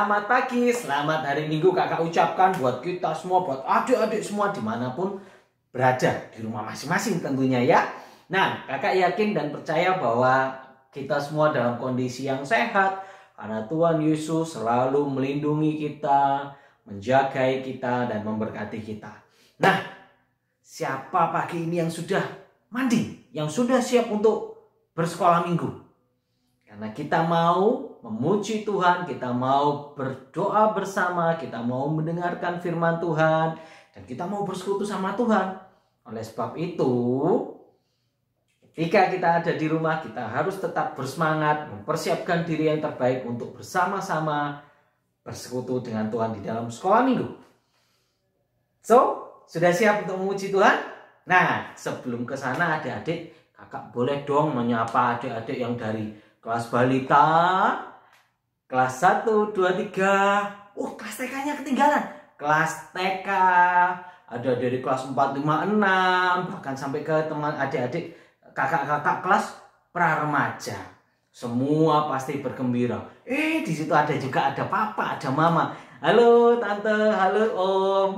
Selamat pagi, selamat hari Minggu kakak ucapkan buat kita semua, buat adik-adik semua dimanapun berada, di rumah masing-masing tentunya ya. Nah, kakak yakin dan percaya bahwa kita semua dalam kondisi yang sehat karena Tuhan Yesus selalu melindungi kita, menjagai kita, dan memberkati kita. Nah, siapa pagi ini yang sudah mandi, yang sudah siap untuk bersekolah minggu? Karena kita mau memuji Tuhan, kita mau berdoa bersama, kita mau mendengarkan firman Tuhan, dan kita mau bersekutu sama Tuhan. Oleh sebab itu, ketika kita ada di rumah, kita harus tetap bersemangat, mempersiapkan diri yang terbaik untuk bersama-sama bersekutu dengan Tuhan di dalam sekolah minggu. So, sudah siap untuk memuji Tuhan? Nah, sebelum ke sana adik-adik, kakak boleh dong menyapa adik-adik yang dari kelas balita, kelas 1, 2, 3. Kelas TK-nya ketinggalan. Kelas TK, ada dari kelas 4, 5, 6, bahkan sampai ke teman adik-adik, kakak-kakak kelas pra-remaja. Semua pasti bergembira. Di situ ada juga ada papa, ada mama. Halo tante, halo om.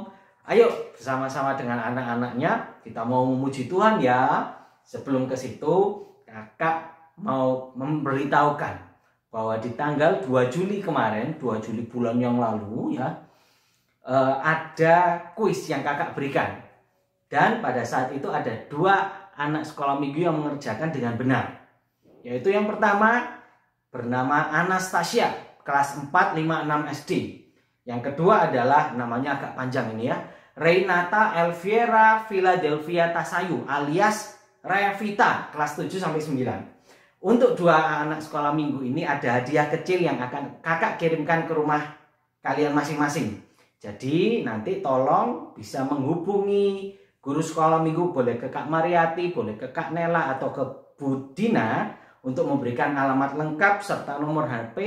Ayo bersama-sama dengan anak-anaknya kita mau memuji Tuhan ya. Sebelum ke situ, kakak mau memberitahukan bahwa di tanggal 2 Juli kemarin, 2 Juli bulan yang lalu ya, ada kuis yang kakak berikan. Dan pada saat itu ada 2 anak sekolah minggu yang mengerjakan dengan benar. Yaitu yang pertama bernama Anastasia, kelas 4, 5, 6 SD. Yang kedua adalah namanya agak panjang ini ya, Renata Elviera Philadelphia Tasayu alias Revita, kelas 7 sampai 9. Untuk 2 anak sekolah minggu ini ada hadiah kecil yang akan kakak kirimkan ke rumah kalian masing-masing. Jadi nanti tolong bisa menghubungi guru sekolah minggu, boleh ke Kak Mariati, boleh ke Kak Nela atau ke Bu Dina untuk memberikan alamat lengkap serta nomor HP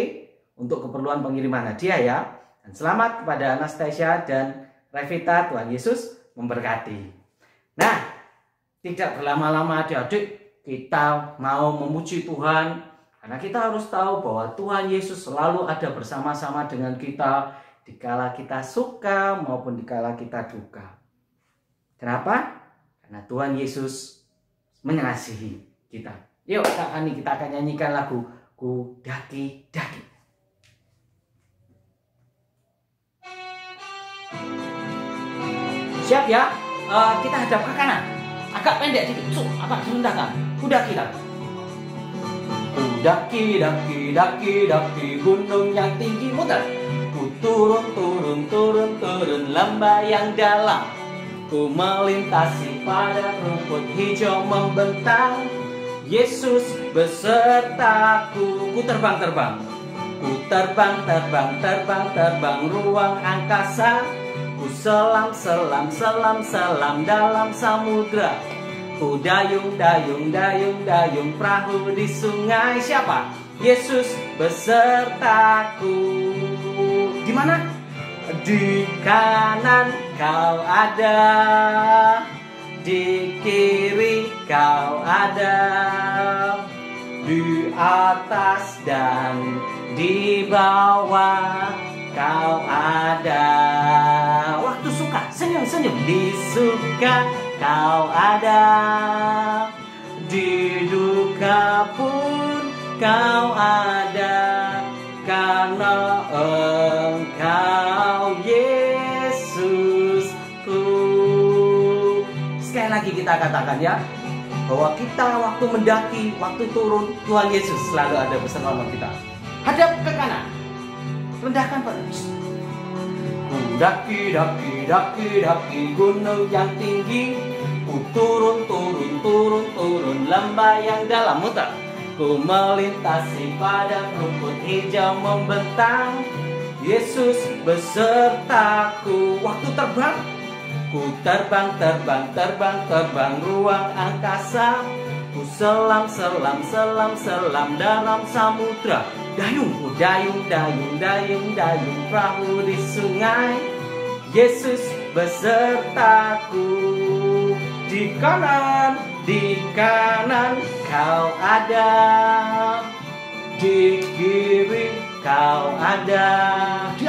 untuk keperluan pengiriman hadiah ya. Dan selamat kepada Anastasia dan Revita, Tuhan Yesus memberkati. Nah, tidak berlama-lama adik-adik, kita mau memuji Tuhan karena kita harus tahu bahwa Tuhan Yesus selalu ada bersama-sama dengan kita dikala kita suka maupun dikala kita duka. Kenapa? Karena Tuhan Yesus mengasihi kita. Yuk Kak Ani, kita akan nyanyikan lagu Ku Daki Daki. Siap ya? Kita hadap ke kanan. Agak pendek dikit, agak direndahkan. Kudaki daki. Kudaki daki daki daki gunung yang tinggi muter. Ku turun turun turun turun lembah yang dalam. Ku melintasi padang rumput hijau membentang. Yesus besertaku. Ku terbang terbang. Ku terbang terbang terbang terbang ruang angkasa. Ku selam selam selam selam dalam samudra. Ku dayung dayung dayung dayung perahu di sungai. Siapa? Yesus besertaku. Di mana? Di kanan kau ada, di kiri kau ada, di atas dan di bawah kau ada. Waktu suka senyum-senyum, di suka kau ada, di duka pun kau ada, karena Engkau Yesusku. Sekali lagi kita katakan ya, bahwa kita waktu mendaki, waktu turun, Tuhan Yesus selalu ada bersama kita. Hadap ke kanan, rendahkan pada Ku daki daki daki daki gunung yang tinggi. Ku turun turun turun turun lembah yang dalam muter. Ku melintasi padang rumput hijau membentang. Yesus besertaku. Waktu terbang, ku terbang terbang terbang terbang ruang angkasa. Ku selam selam selam selam dalam samudra. Dayung, dayung, dayung, dayung, dayung perahu di sungai. Yesus besertaku. Di kanan kau ada, di kiri Kau ada di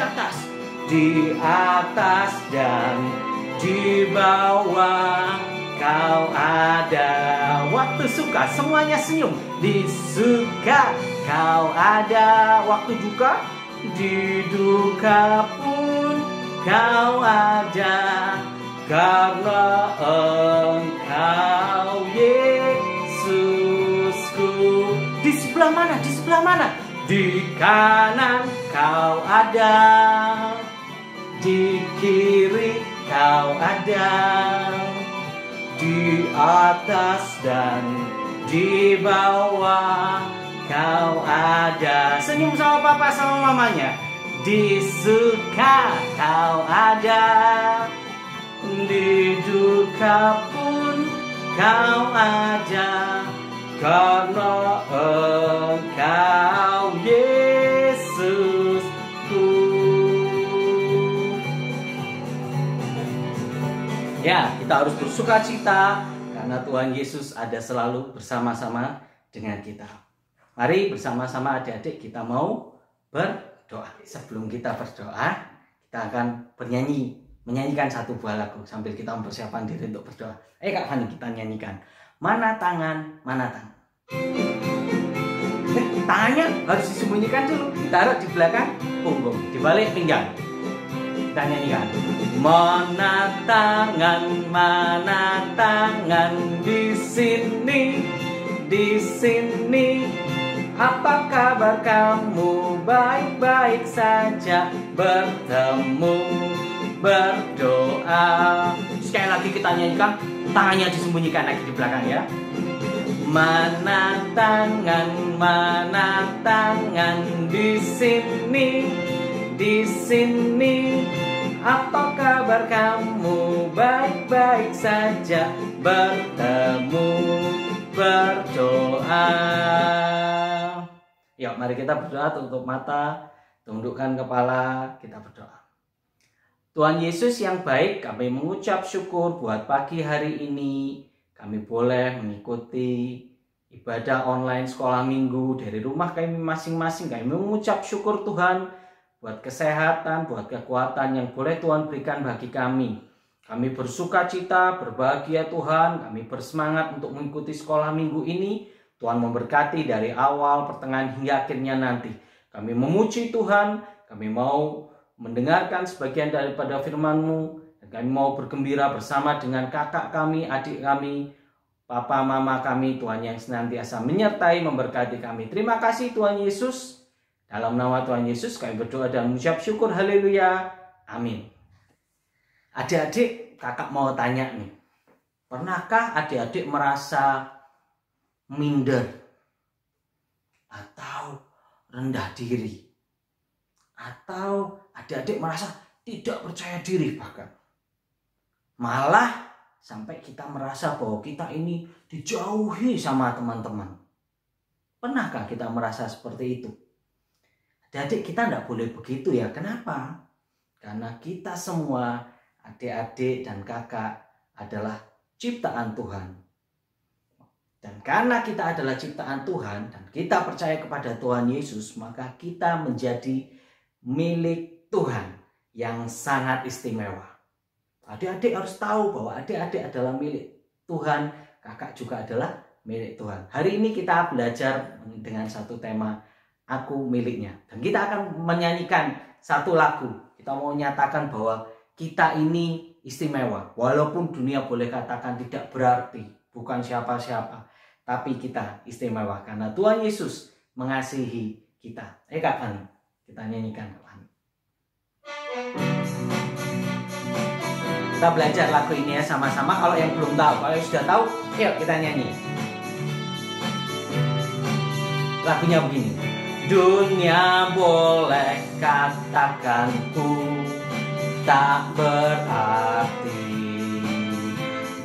atas dan di bawah. Kau ada. Waktu suka semuanya senyum. Di suka Kau ada. Waktu duka, di duka pun Kau ada. Karena Engkau Yesusku. Di sebelah mana? Di sebelah mana? Di kanan Kau ada. Di kiri Kau ada. Di atas dan di bawah Kau ada. Senyum sama papa sama mamanya. Di suka Kau ada. Di duka pun Kau ada. Karena Engkau Yesusku. Ya, kita harus bersuka cita karena Tuhan Yesus ada selalu bersama-sama dengan kita. Mari bersama-sama adik-adik kita mau berdoa. Sebelum kita berdoa, kita akan menyanyikan satu buah lagu sambil kita mempersiapkan diri untuk berdoa. Kak Fani, kita nyanyikan. Mana tangan, mana tangan. Tangannya harus disembunyikan dulu, ditaruh di belakang punggung, di balik pinggang. Kita nyanyikan. Mana tangan di sini, di sini. Apa kabar kamu? Baik-baik saja. Bertemu, berdoa. Sekali lagi kita nyanyikan. Tangannya disembunyikan lagi di belakang ya. Mana tangan di sini, di sini. Apa kabar kamu? Baik-baik saja. Bertemu, berdoa. Yuk mari kita berdoa, tutup mata, tundukkan kepala, kita berdoa. Tuhan Yesus yang baik, kami mengucap syukur buat pagi hari ini. Kami boleh mengikuti ibadah online sekolah minggu dari rumah kami masing-masing. Kami mengucap syukur Tuhan buat kesehatan, buat kekuatan yang boleh Tuhan berikan bagi kami. Kami bersuka cita, berbahagia Tuhan. Kami bersemangat untuk mengikuti sekolah minggu ini. Tuhan memberkati dari awal, pertengahan hingga akhirnya nanti. Kami memuji Tuhan. Kami mau mendengarkan sebagian daripada firman-Mu. Dan kami mau bergembira bersama dengan kakak kami, adik kami, papa, mama kami. Tuhan yang senantiasa menyertai, memberkati kami. Terima kasih Tuhan Yesus. Dalam nama Tuhan Yesus kami berdoa dan mengucap syukur. Haleluya. Amin. Adik-adik, kakak mau tanya nih. Pernahkah adik-adik merasa minder atau rendah diri? Atau adik-adik merasa tidak percaya diri bahkan? Malah sampai kita merasa bahwa kita ini dijauhi sama teman-teman. Pernahkah kita merasa seperti itu? Adik-adik, kita tidak boleh begitu ya. Kenapa? Karena kita semua, adik-adik dan kakak, adalah ciptaan Tuhan. Dan karena kita adalah ciptaan Tuhan dan kita percaya kepada Tuhan Yesus, maka kita menjadi milik Tuhan yang sangat istimewa. Adik-adik harus tahu bahwa adik-adik adalah milik Tuhan, kakak juga adalah milik Tuhan. Hari ini kita belajar dengan satu tema, Aku Miliknya. Dan kita akan menyanyikan satu lagu. Kita mau nyatakan bahwa kita ini istimewa. Walaupun dunia boleh katakan tidak berarti, bukan siapa-siapa, tapi kita istimewa karena Tuhan Yesus mengasihi kita. Kak Fani, kita nyanyikan Kak Fani. Kita belajar lagu ini ya sama-sama. Kalau yang belum tahu, kalau yang sudah tahu, yuk kita nyanyi. Lagunya begini. Dunia boleh katakan ku tak berarti.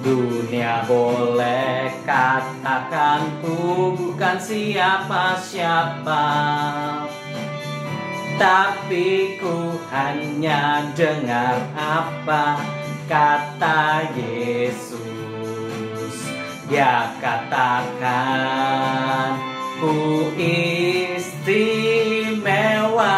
Dunia boleh katakan ku bukan siapa-siapa. Tapi ku hanya dengar apa kata Yesus. Dia katakan ku istimewa.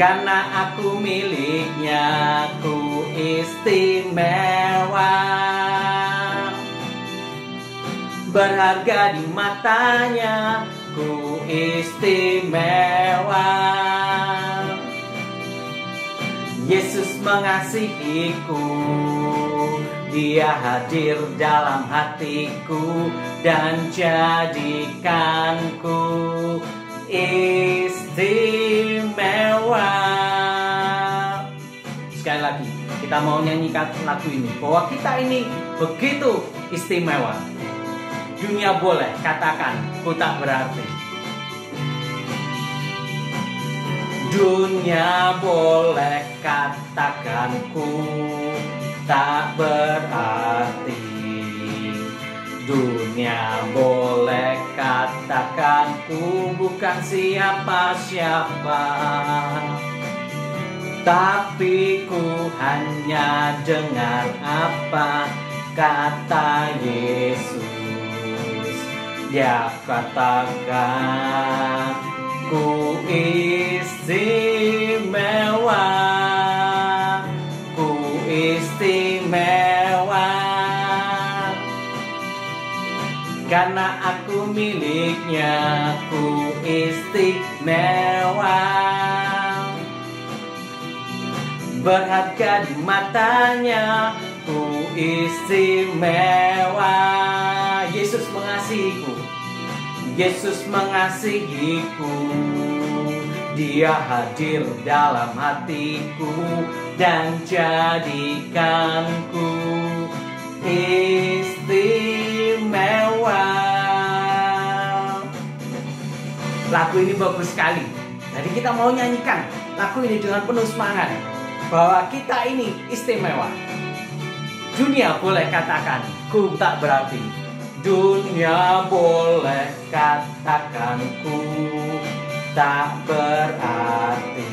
Karena aku miliknya, ku istimewa, berharga di matanya, ku istimewa. Yesus mengasihiku, Dia hadir dalam hatiku dan jadikanku istimewa. Sekali lagi, kita mau nyanyikan lagu ini bahwa kita ini begitu istimewa. Dunia boleh katakan ku tak berarti. Dunia boleh katakan ku tak berarti. Dunia boleh katakan ku bukan siapa-siapa, tapi ku hanya dengar apa kata Yesus. Dia katakan ku istimewa, ku istimewa, karena aku miliknya, ku istimewa, berharga di matanya, ku istimewa. Yesus mengasihiku, Yesus mengasihiku, Dia hadir dalam hatiku dan jadikanku istimewa. Lagu ini bagus sekali. Jadi kita mau nyanyikan lagu ini dengan penuh semangat bahwa kita ini istimewa. Dunia boleh katakan ku tak berarti. Dunia boleh katakan ku tak berarti.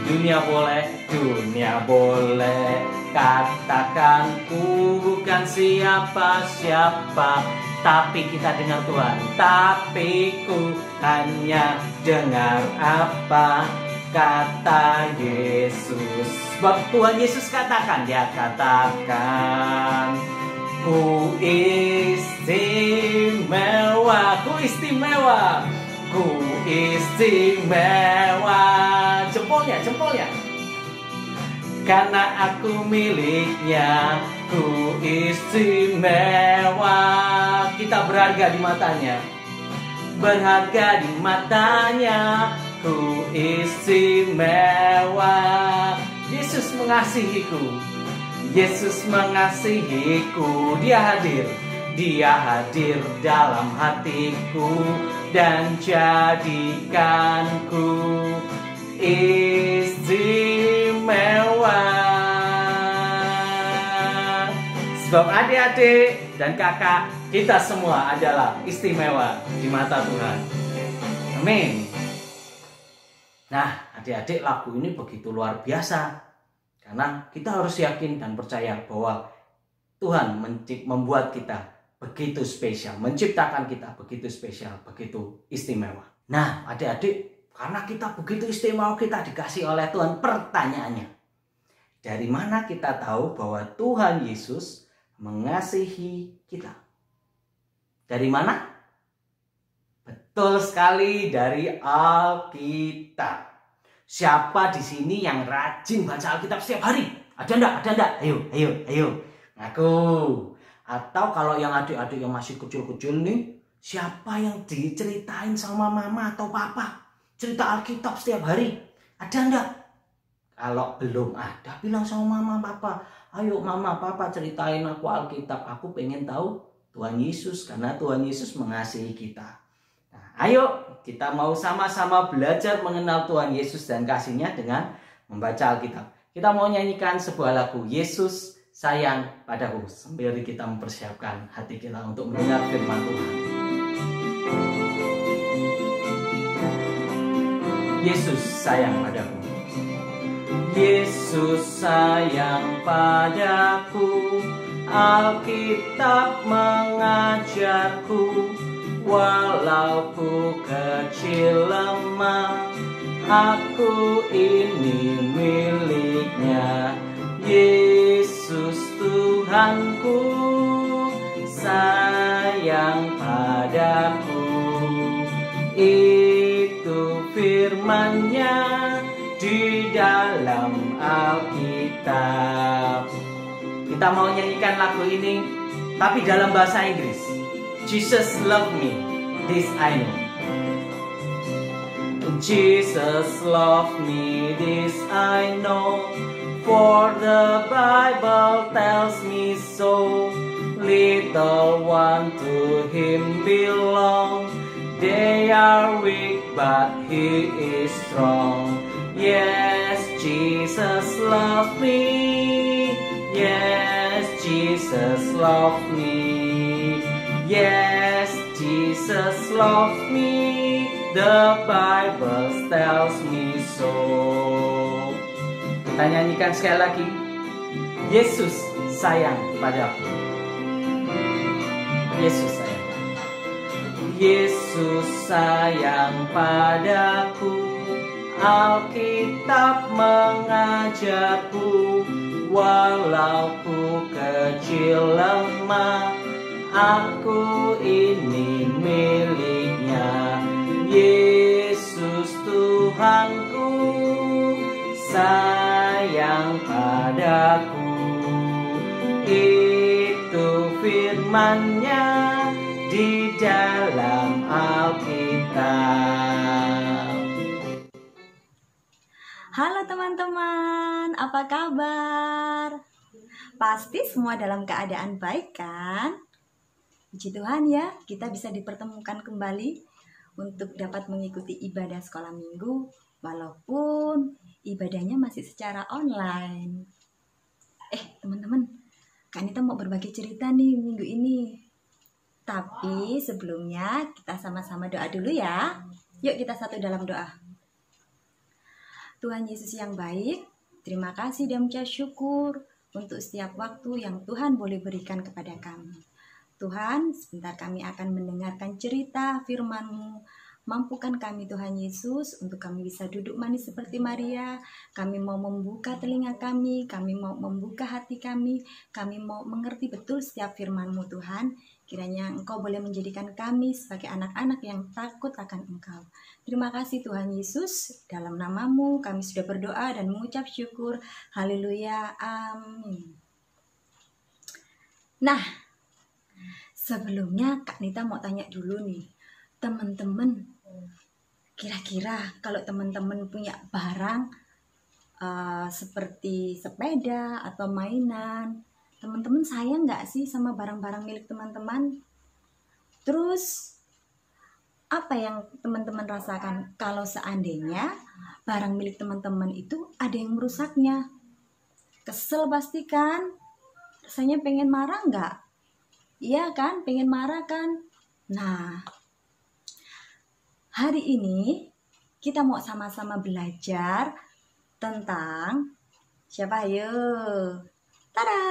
Dunia boleh katakan ku bukan siapa-siapa, tapi kita dengar Tuhan. Tapi ku hanya dengar apa kata Yesus. Sebab Tuhan Yesus katakan, Dia katakan ku istimewa, ku istimewa, ku istimewa. Jempolnya. Karena aku miliknya, ku istimewa. Kita berharga di matanya, berharga di matanya, ku istimewa. Yesus mengasihiku, Yesus mengasihiku. Dia hadir dalam hatiku dan jadikanku istimewa. Sebab adik-adik dan kakak, kita semua adalah istimewa di mata Tuhan. Amin. Nah, adik-adik, lagu ini begitu luar biasa. Karena kita harus yakin dan percaya bahwa Tuhan membuat kita begitu spesial, menciptakan kita begitu spesial, begitu istimewa. Nah, adik-adik, karena kita begitu istimewa, kita dikasih oleh Tuhan. Pertanyaannya, dari mana kita tahu bahwa Tuhan Yesus mengasihi kita? Dari mana? Betul sekali, dari Alkitab. Siapa di sini yang rajin baca Alkitab setiap hari? Ada enggak? Ayo. Ngaku. Atau kalau yang adik-adik yang masih kecil-kecil nih, siapa yang diceritain sama mama atau papa cerita Alkitab setiap hari? Ada enggak? Kalau belum ada, bilang sama mama, papa, ayo mama, papa ceritain aku Alkitab. Aku pengen tahu Tuhan Yesus, karena Tuhan Yesus mengasihi kita. Nah, ayo kita mau sama-sama belajar mengenal Tuhan Yesus dan kasih-Nya dengan membaca Alkitab. Kita mau nyanyikan sebuah lagu, Yesus Sayang Padaku, sambil kita mempersiapkan hati kita untuk mendengar firman Tuhan. Yesus sayang padaku. Yesus sayang padaku, Alkitab mengajarku, walau ku kecil lemah, aku ini miliknya. Yesus Tuhanku sayang padaku. Itu firman-Nya di dalam Alkitab. Kita mau nyanyikan lagu ini tapi dalam bahasa Inggris. Jesus love me, this I know. Jesus love me, this I know, for the Bible tells me so. Little one to Him belong. They are weak, but He is strong. Yes, Jesus loves me. Yes, Jesus loves me. Yes, Jesus loves me. The Bible tells me so. Kita nyanyikan sekali lagi. Yesus sayang padaku. Yesus sayang. Yesus sayang padaku. Alkitab mengajarku, walau ku kecil lemah, aku ini miliknya. Yesus Tuhanku sayang padaku. Itu firman-Nya di dalam Alkitab. Halo teman-teman, apa kabar? Pasti semua dalam keadaan baik kan? Puji Tuhan ya, kita bisa dipertemukan kembali untuk dapat mengikuti ibadah sekolah minggu walaupun ibadahnya masih secara online. Teman-teman, Kak Anita mau berbagi cerita nih minggu ini. Tapi sebelumnya kita sama-sama doa dulu ya. Yuk kita satu dalam doa. Tuhan Yesus yang baik, terima kasih dan ucap syukur untuk setiap waktu yang Tuhan boleh berikan kepada kami. Tuhan, sebentar kami akan mendengarkan cerita firman-Mu. Mampukan kami Tuhan Yesus untuk kami bisa duduk manis seperti Maria. Kami mau membuka telinga kami mau membuka hati kami mau mengerti betul setiap firman-Mu Tuhan. Kiranya Engkau boleh menjadikan kami sebagai anak-anak yang takut akan Engkau. Terima kasih Tuhan Yesus, dalam nama-Mu kami sudah berdoa dan mengucap syukur. Haleluya, amin. Nah, sebelumnya Kak Nita mau tanya dulu nih, teman-teman, kira-kira kalau teman-teman punya barang seperti sepeda atau mainan, teman-teman sayang nggak sih sama barang-barang milik teman-teman? Terus apa yang teman-teman rasakan kalau seandainya barang milik teman-teman itu ada yang merusaknya? Kesel pasti kan? Rasanya pengen marah nggak? Iya kan? Pengen marah kan? Nah, hari ini kita mau sama-sama belajar tentang siapa? Ayo. Tada!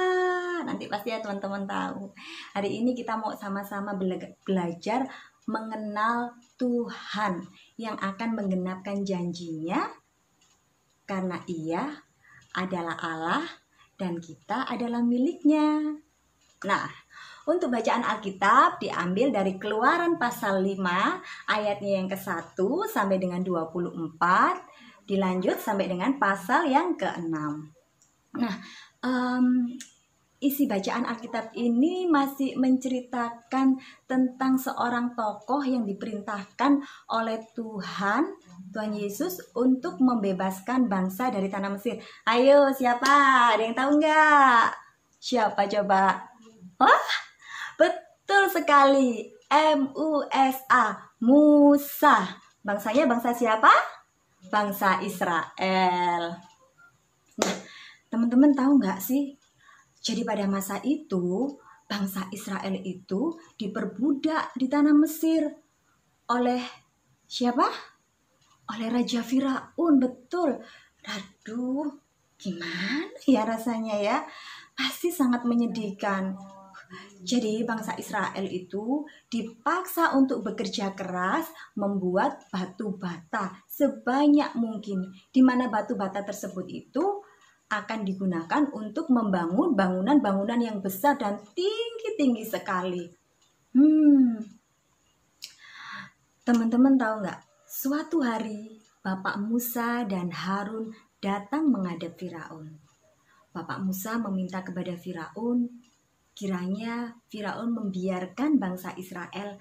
Nanti pasti ya teman-teman tahu. Hari ini kita mau sama-sama belajar mengenal Tuhan yang akan menggenapkan janjinya karena Ia adalah Allah dan kita adalah miliknya. Nah, untuk bacaan Alkitab diambil dari Keluaran pasal 5 ayatnya yang ke-1 sampai dengan 24, dilanjut sampai dengan pasal yang ke-6. Nah, isi bacaan Alkitab ini masih menceritakan tentang seorang tokoh yang diperintahkan oleh Tuhan Yesus untuk membebaskan bangsa dari tanah Mesir. Ayo, siapa? Ada yang tahu nggak? Siapa coba? Wah, betul sekali. M-U-S-A, Musa. Bangsanya bangsa siapa? Bangsa Israel. Nah, teman-teman tahu nggak sih? Jadi pada masa itu, bangsa Israel itu diperbudak di tanah Mesir oleh siapa? Oleh Raja Firaun, betul. Aduh, gimana ya rasanya ya? Pasti sangat menyedihkan. Jadi bangsa Israel itu dipaksa untuk bekerja keras membuat batu bata sebanyak mungkin, di mana batu bata tersebut itu akan digunakan untuk membangun bangunan-bangunan yang besar dan tinggi-tinggi sekali. Teman-teman tahu nggak? Suatu hari Bapak Musa dan Harun datang menghadap Firaun. Bapak Musa meminta kepada Firaun, kiranya Firaun membiarkan bangsa Israel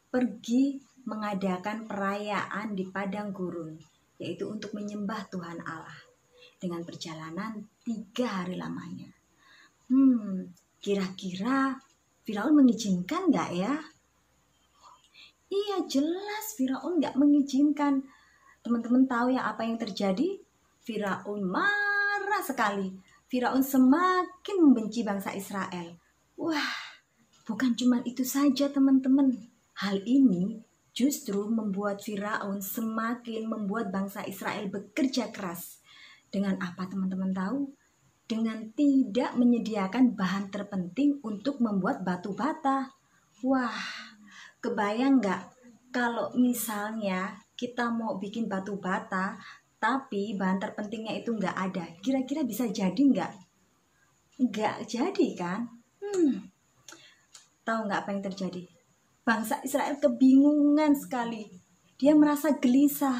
pergi mengadakan perayaan di padang gurun, yaitu untuk menyembah Tuhan Allah, dengan perjalanan 3 hari lamanya. Kira-kira Firaun mengizinkan nggak ya? Iya, jelas Firaun nggak mengizinkan. Teman-teman tahu ya apa yang terjadi? Firaun marah sekali. Firaun semakin membenci bangsa Israel. Wah, bukan cuma itu saja teman-teman. Hal ini justru membuat Firaun semakin membuat bangsa Israel bekerja keras. Dengan apa teman-teman tahu? Dengan tidak menyediakan bahan terpenting untuk membuat batu bata. Wah, kebayang nggak kalau misalnya kita mau bikin batu bata, tapi bahan terpentingnya itu nggak ada. Kira-kira bisa jadi nggak? Nggak jadi kan? Tahu nggak apa yang terjadi? Bangsa Israel kebingungan sekali. Dia merasa gelisah.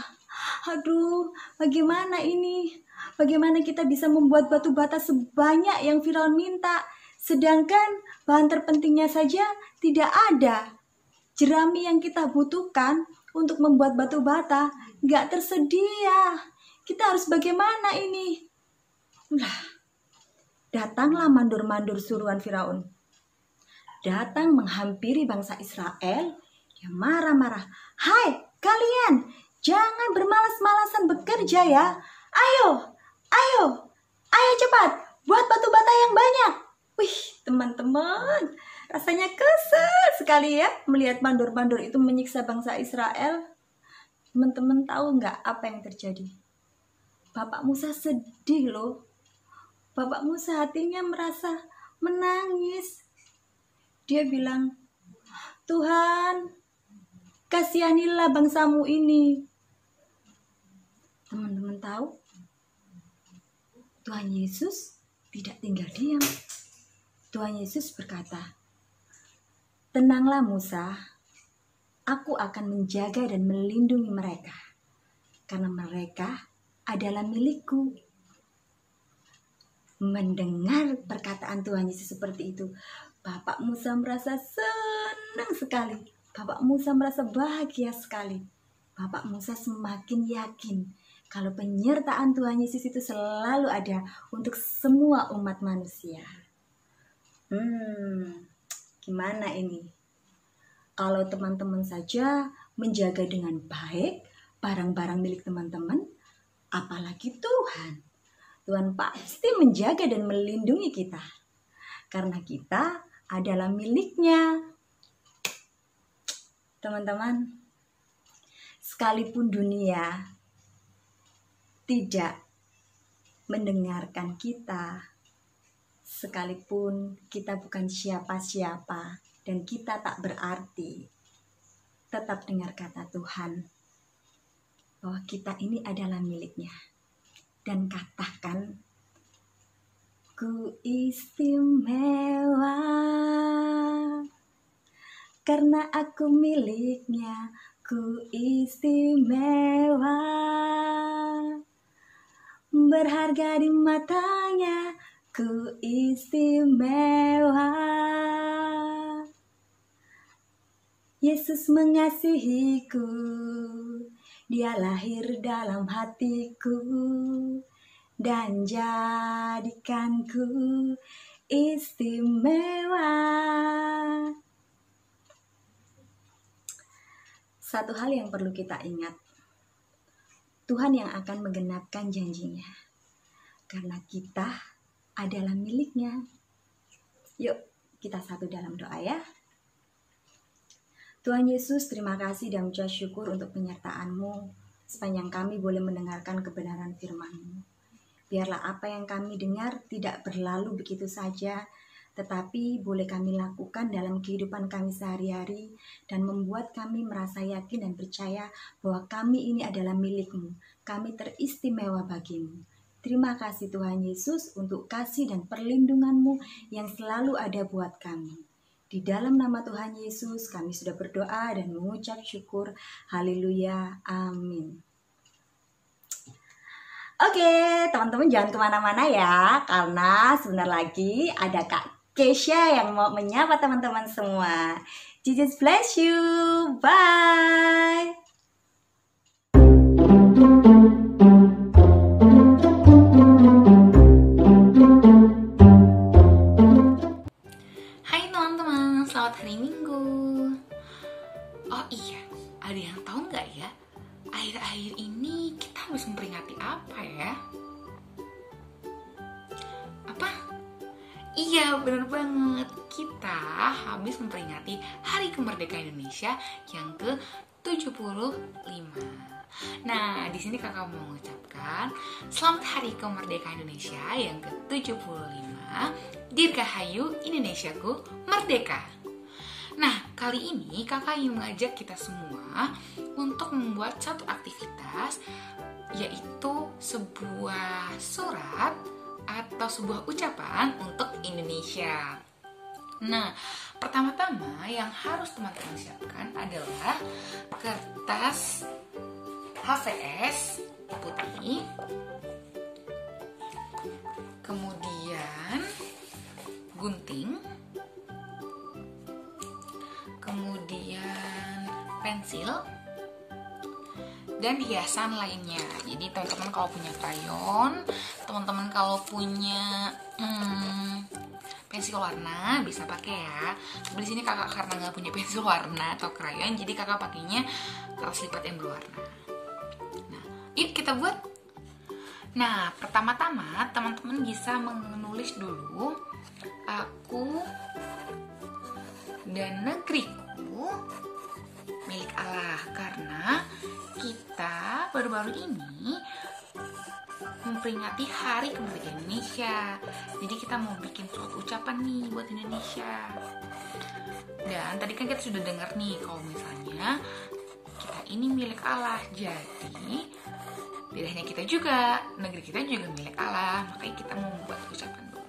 Aduh, bagaimana ini? Bagaimana kita bisa membuat batu bata sebanyak yang Firaun minta? Sedangkan bahan terpentingnya saja tidak ada. Jerami yang kita butuhkan untuk membuat batu bata nggak tersedia. Kita harus bagaimana ini? Datanglah mandor-mandor suruhan Firaun. Datang menghampiri bangsa Israel. Dia marah-marah. Hai kalian, jangan bermalas-malasan bekerja ya. Ayo cepat, buat batu bata yang banyak. Wih, teman-teman, rasanya kesel sekali ya melihat mandor-mandor itu menyiksa bangsa Israel. Teman-teman tahu nggak apa yang terjadi? Bapak Musa sedih loh. Bapak Musa hatinya merasa menangis. Dia bilang, Tuhan, kasihanilah bangsamu ini. Teman-teman tahu? Tuhan Yesus tidak tinggal diam. Tuhan Yesus berkata, tenanglah Musa, aku akan menjaga dan melindungi mereka, karena mereka adalah milikku. Mendengar perkataan Tuhan Yesus seperti itu, Bapak Musa merasa senang sekali. Bapak Musa merasa bahagia sekali. Bapak Musa semakin yakin kalau penyertaan Tuhan Yesus itu selalu ada untuk semua umat manusia. Gimana ini? Kalau teman-teman saja menjaga dengan baik barang-barang milik teman-teman, apalagi Tuhan. Tuhan pasti menjaga dan melindungi kita. Karena kita adalah miliknya. Teman-teman, sekalipun dunia tidak mendengarkan kita, sekalipun kita bukan siapa-siapa dan kita tak berarti, tetap dengar kata Tuhan bahwa kita ini adalah miliknya. Dan katakan, ku istimewa karena aku miliknya, ku istimewa, berharga di matanya, ku istimewa. Yesus mengasihiku, Dia lahir dalam hatiku dan jadikanku istimewa. Satu hal yang perlu kita ingat, Tuhan yang akan menggenapkan janjinya, karena kita adalah miliknya. Yuk kita satu dalam doa ya. Tuhan Yesus, terima kasih dan ucap syukur untuk penyertaan-Mu sepanjang kami boleh mendengarkan kebenaran firman-Mu. Biarlah apa yang kami dengar tidak berlalu begitu saja, tetapi boleh kami lakukan dalam kehidupan kami sehari-hari dan membuat kami merasa yakin dan percaya bahwa kami ini adalah milik-Mu. Kami teristimewa bagi-Mu. Terima kasih Tuhan Yesus untuk kasih dan perlindungan-Mu yang selalu ada buat kami. Di dalam nama Tuhan Yesus kami sudah berdoa dan mengucap syukur. Haleluya. Amin. Oke, teman-teman jangan kemana-mana ya, karena sebentar lagi ada Kak Kesha yang mau menyapa teman-teman semua. Jesus bless you. Bye. Hai teman-teman, selamat hari Minggu. Oh iya, ada yang tahu nggak ya? Akhir-akhir ini kita habis memperingati apa ya? Apa? Iya, bener banget. Kita habis memperingati Hari Kemerdekaan Indonesia yang ke-75. Nah, di sini kakak mau mengucapkan Selamat Hari Kemerdekaan Indonesia yang ke-75. Dirgahayu Indonesiaku Merdeka. Nah, kali ini kakak ingin mengajak kita semua untuk membuat satu aktivitas, yaitu sebuah surat atau sebuah ucapan untuk Indonesia. Nah, pertama-tama yang harus teman-teman siapkan adalah kertas HVS putih, kemudian gunting, kemudian pensil, dan hiasan lainnya. Jadi teman-teman kalau punya krayon, teman-teman kalau punya pensil warna bisa pakai ya. Tapi di sini kakak karena nggak punya pensil warna atau krayon, jadi kakak pakainya kertas lipat yang berwarna. Nah, yuk kita buat. Nah, pertama-tama teman-teman bisa menulis dulu aku dan negeriku milik Allah, karena kita baru-baru ini memperingati Hari Kemerdekaan Indonesia. Jadi kita mau bikin suatu ucapan nih buat Indonesia. Dan tadi kan kita sudah dengar nih kalau misalnya kita ini milik Allah. Jadi tidak hanya kita juga, negeri kita juga milik Allah. Makanya kita mau membuat ucapan dulu.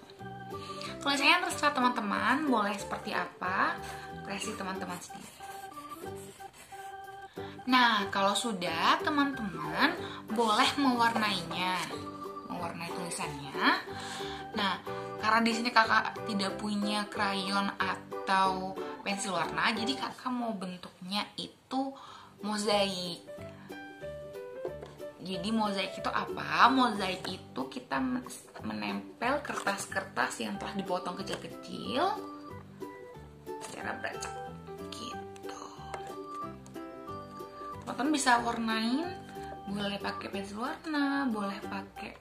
Tulisannya terserah teman-teman, boleh seperti apa, kreasi teman-teman sendiri. Nah, kalau sudah, teman-teman boleh mewarnai tulisannya. Nah, karena di sini kakak tidak punya krayon atau pensil warna, jadi kakak mau bentuknya itu mozaik. Jadi mozaik itu apa? Mozaik itu kita menempel kertas-kertas yang telah dipotong kecil-kecil secara beracak gitu. Teman-teman bisa warnain, boleh pakai pensil warna, boleh pakai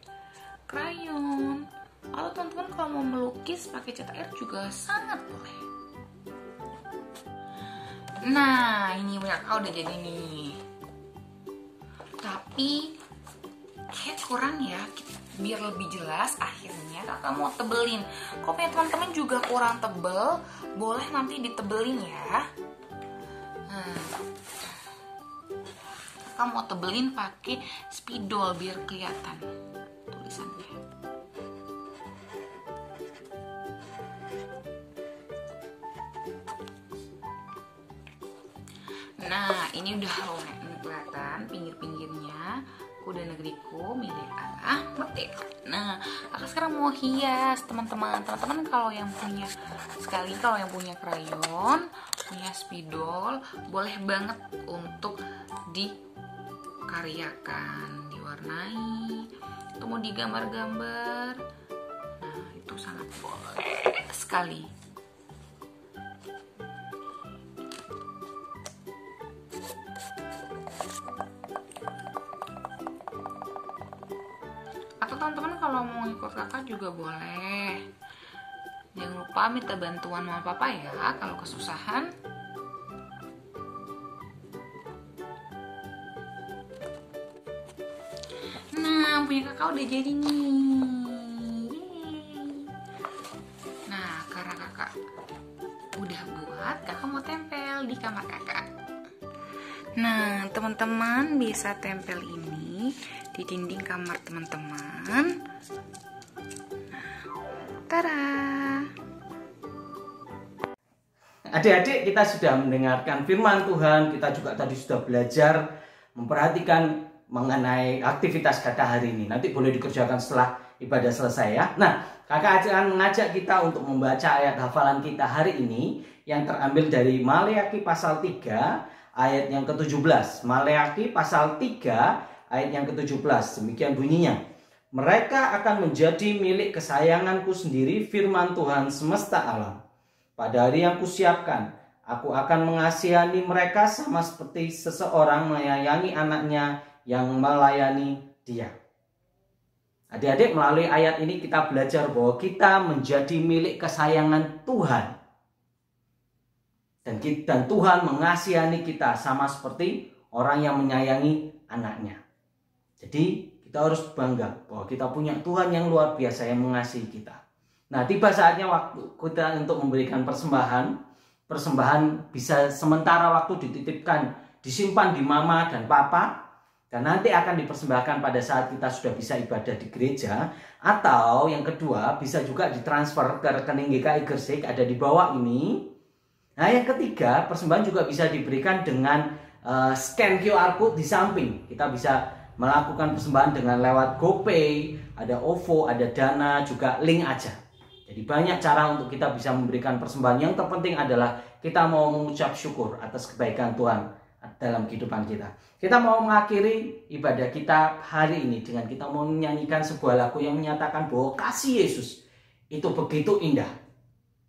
krayon, atau teman-teman kalau mau melukis pakai cat air juga sangat boleh. Nah, ini kakak udah jadi nih. Tapi kayak kurang ya, biar lebih jelas akhirnya kakak mau tebelin. Kalau punya teman-teman juga kurang tebel, boleh nanti ditebelin ya. Kakak mau tebelin pakai spidol biar kelihatan tulisannya. Nah, ini udah kelihatan pinggir-pinggirnya. Aku dan negeriku milik Allah merdeka. Nah, kakak sekarang mau hias teman-teman. Teman-teman kalau yang punya krayon, punya spidol, boleh banget untuk dikaryakan, diwarnai, atau mau digambar-gambar. Nah, itu sangat boleh sekali. Atau teman-teman kalau mau ikut kakak juga boleh. Jangan lupa minta bantuan mama papa ya kalau kesusahan. Nah, punya kakak udah jadi nih. Yeay. Nah, karena udah buat, kakak mau tempel di kamar kakak. Nah, teman-teman bisa tempel ini di dinding kamar teman-teman. Tada! Adik-adik, kita sudah mendengarkan firman Tuhan, kita juga tadi sudah belajar memperhatikan mengenai aktivitas kakak hari ini. Nanti boleh dikerjakan setelah ibadah selesai ya. Nah, kakak akan mengajak kita untuk membaca ayat hafalan kita hari ini yang terambil dari Maleakhi pasal 3 ayat yang ke-17. Maleakhi pasal 3 ayat yang ke-17. Demikian bunyinya. Mereka akan menjadi milik kesayanganku sendiri, firman Tuhan semesta alam. Pada hari yang kusiapkan, aku akan mengasihani mereka sama seperti seseorang menyayangi anaknya yang melayani dia. Adik-adik, melalui ayat ini kita belajar bahwa kita menjadi milik kesayangan Tuhan. Dan Tuhan mengasihani kita sama seperti orang yang menyayangi anaknya. Jadi kita harus bangga bahwa kita punya Tuhan yang luar biasa yang mengasihi kita. Nah, tiba saatnya waktu kita untuk memberikan persembahan. Persembahan bisa sementara waktu dititipkan, disimpan di mama dan papa. Dan nanti akan dipersembahkan pada saat kita sudah bisa ibadah di gereja. Atau yang kedua, bisa juga ditransfer ke rekening GKI Gresik, ada di bawah ini. Nah, yang ketiga, persembahan juga bisa diberikan dengan scan QR code di samping. Kita bisa melakukan persembahan dengan lewat GoPay, ada OVO, ada Dana, juga link aja. Jadi banyak cara untuk kita bisa memberikan persembahan. Yang terpenting adalah kita mau mengucap syukur atas kebaikan Tuhan dalam kehidupan kita. Kita mau mengakhiri ibadah kita hari ini dengan kita mau menyanyikan sebuah lagu yang menyatakan bahwa kasih Yesus itu begitu indah.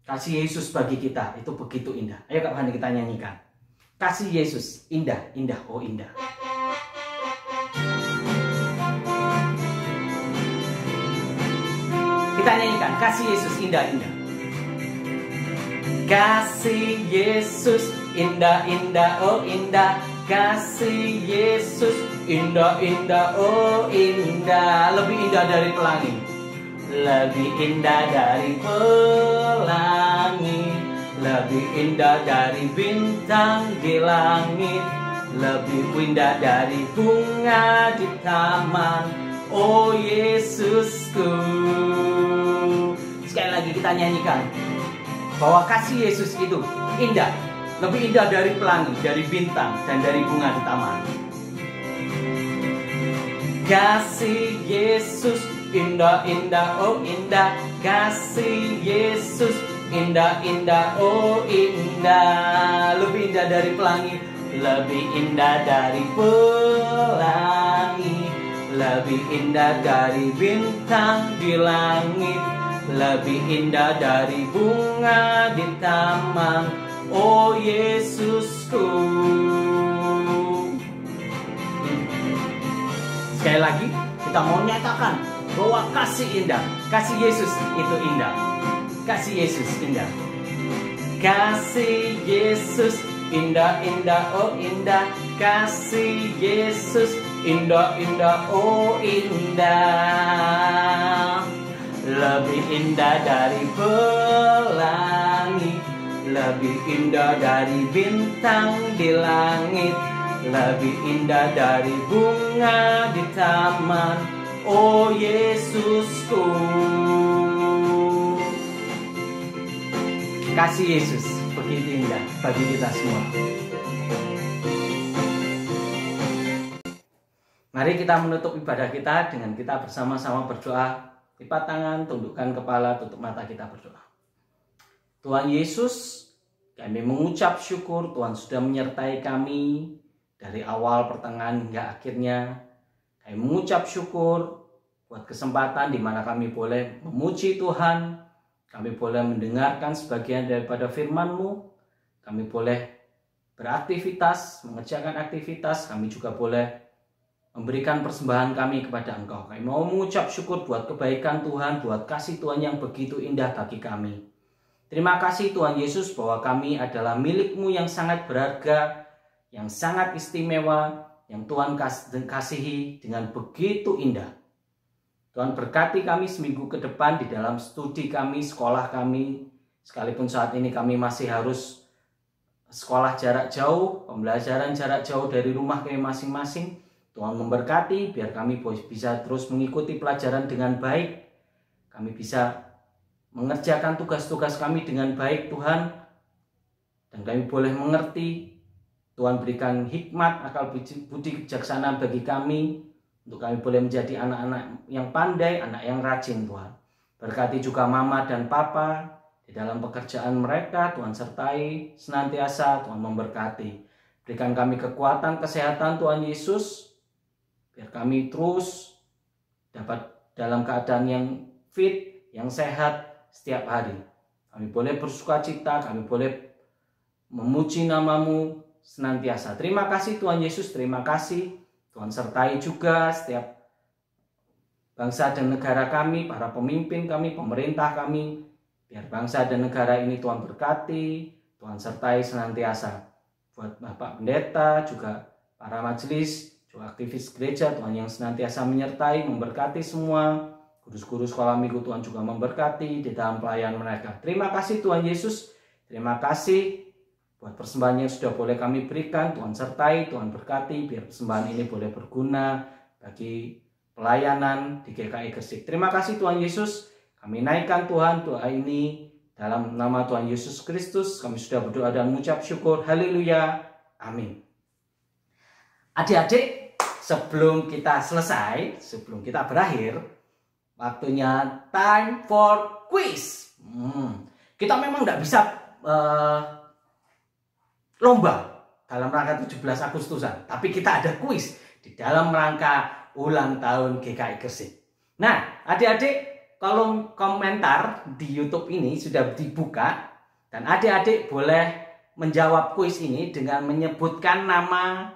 Kasih Yesus bagi kita itu begitu indah. Ayo Kak Fani, kita nyanyikan. Kasih Yesus indah, indah, oh indah. Kita nyanyikan, kasih Yesus indah, indah. Kasih Yesus indah, indah, oh indah. Kasih Yesus indah, indah, oh indah. Lebih indah dari pelangi. Lebih indah dari pelangi. Lebih indah dari bintang di langit. Lebih indah dari bunga di taman. Oh Yesusku. Sekali lagi kita nyanyikan bahwa kasih Yesus itu indah, lebih indah dari pelangi, dari bintang, dan dari bunga di taman. Kasih Yesus indah, indah, oh indah. Kasih Yesus indah, indah, oh indah. Lebih indah dari pelangi, lebih indah dari pelangi. Lebih indah dari bintang di langit. Lebih indah dari bunga di taman. Oh Yesusku. Sekali lagi kita mau nyatakan bahwa kasih indah. Kasih Yesus itu indah. Kasih Yesus indah. Kasih Yesus indah, indah, oh indah. Kasih Yesus indah, indah, oh indah. Lebih indah dari pelangi. Lebih indah dari bintang di langit. Lebih indah dari bunga di taman. Oh Yesusku. Kasih Yesus begitu indah bagi kita semua. Mari kita menutup ibadah kita dengan kita bersama-sama berdoa. Lipat tangan, tundukkan kepala, tutup mata, kita berdoa. Tuhan Yesus, kami mengucap syukur Tuhan sudah menyertai kami dari awal, pertengahan hingga akhirnya. Kami mengucap syukur buat kesempatan di mana kami boleh memuji Tuhan. Kami boleh mendengarkan sebagian daripada firman-Mu. Kami boleh beraktivitas, mengerjakan aktivitas. Kami juga boleh memberikan persembahan kami kepada Engkau. Kami mau mengucap syukur buat kebaikan Tuhan, buat kasih Tuhan yang begitu indah bagi kami. Terima kasih Tuhan Yesus bahwa kami adalah milik-Mu yang sangat berharga, yang sangat istimewa, yang Tuhan kasihi dengan begitu indah. Tuhan berkati kami seminggu ke depan di dalam studi kami, sekolah kami, Sekalipun saat ini kami masih harus sekolah jarak jauh, pembelajaran jarak jauh dari rumah kami masing-masing, Tuhan memberkati biar kami bisa terus mengikuti pelajaran dengan baik. Kami bisa mengerjakan tugas-tugas kami dengan baik Tuhan. Dan kami boleh mengerti. Tuhan berikan hikmat, akal budi kejaksanaan bagi kami. Untuk kami boleh menjadi anak-anak yang pandai, anak yang rajin Tuhan. Berkati juga mama dan papa di dalam pekerjaan mereka. Tuhan sertai senantiasa, Tuhan memberkati. Berikan kami kekuatan, kesehatan Tuhan Yesus. Biar kami terus dapat dalam keadaan yang fit, yang sehat setiap hari. Kami boleh bersuka cita, kami boleh memuji nama-Mu senantiasa. Terima kasih Tuhan Yesus, terima kasih. Tuhan sertai juga setiap bangsa dan negara kami, para pemimpin kami, pemerintah kami. Biar bangsa dan negara ini Tuhan berkati, Tuhan sertai senantiasa. Buat Bapak Pendeta, juga para majelis, juga aktivis gereja, Tuhan yang senantiasa menyertai, memberkati semua. Guru-guru sekolah minggu Tuhan juga memberkati di dalam pelayanan mereka. Terima kasih Tuhan Yesus, terima kasih buat persembahan yang sudah boleh kami berikan. Tuhan sertai, Tuhan berkati, biar persembahan ini boleh berguna bagi pelayanan di GKI Gresik. Terima kasih Tuhan Yesus. Kami naikkan Tuhan doa ini dalam nama Tuhan Yesus Kristus. Kami sudah berdoa dan mengucap syukur. Haleluya. Amin. Adik-adik, sebelum kita selesai, sebelum kita berakhir, waktunya time for quiz. Kita memang tidak bisa lomba dalam rangka 17 Agustusan, tapi kita ada quiz di dalam rangka ulang tahun GKI Gresik. Nah, adik-adik, kolom komentar di YouTube ini sudah dibuka dan adik-adik boleh menjawab kuis ini dengan menyebutkan nama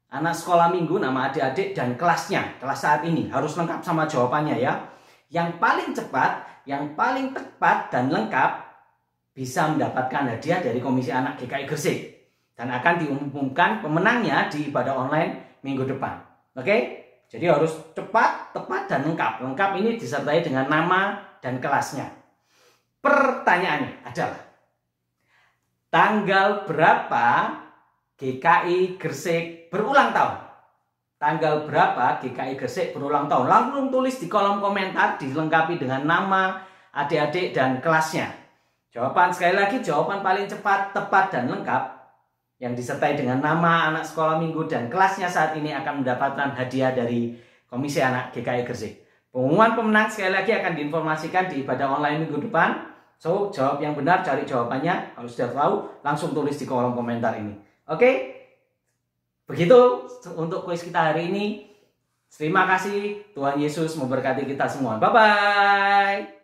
anak sekolah minggu, nama adik-adik dan kelasnya. Kelas saat ini harus lengkap sama jawabannya ya. Yang paling cepat, yang paling tepat dan lengkap bisa mendapatkan hadiah dari Komisi Anak GKI Gresik dan akan diumumkan pemenangnya di ibadah online minggu depan. Oke? Jadi harus cepat, tepat, dan lengkap. Lengkap ini disertai dengan nama dan kelasnya. Pertanyaannya adalah, tanggal berapa GKI Gresik berulang tahun? Tanggal berapa GKI Gresik berulang tahun? Langsung tulis di kolom komentar, dilengkapi dengan nama, adik-adik, dan kelasnya. Jawaban, sekali lagi, jawaban paling cepat, tepat, dan lengkap yang disertai dengan nama, anak sekolah minggu, dan kelasnya saat ini akan mendapatkan hadiah dari Komisi Anak GKI Gresik. Pengumuman pemenang sekali lagi akan diinformasikan di ibadah online minggu depan. So, jawab yang benar, cari jawabannya. Kalau sudah tahu, langsung tulis di kolom komentar ini. Oke? Begitu untuk kuis kita hari ini. Terima kasih. Tuhan Yesus memberkati kita semua. Bye-bye.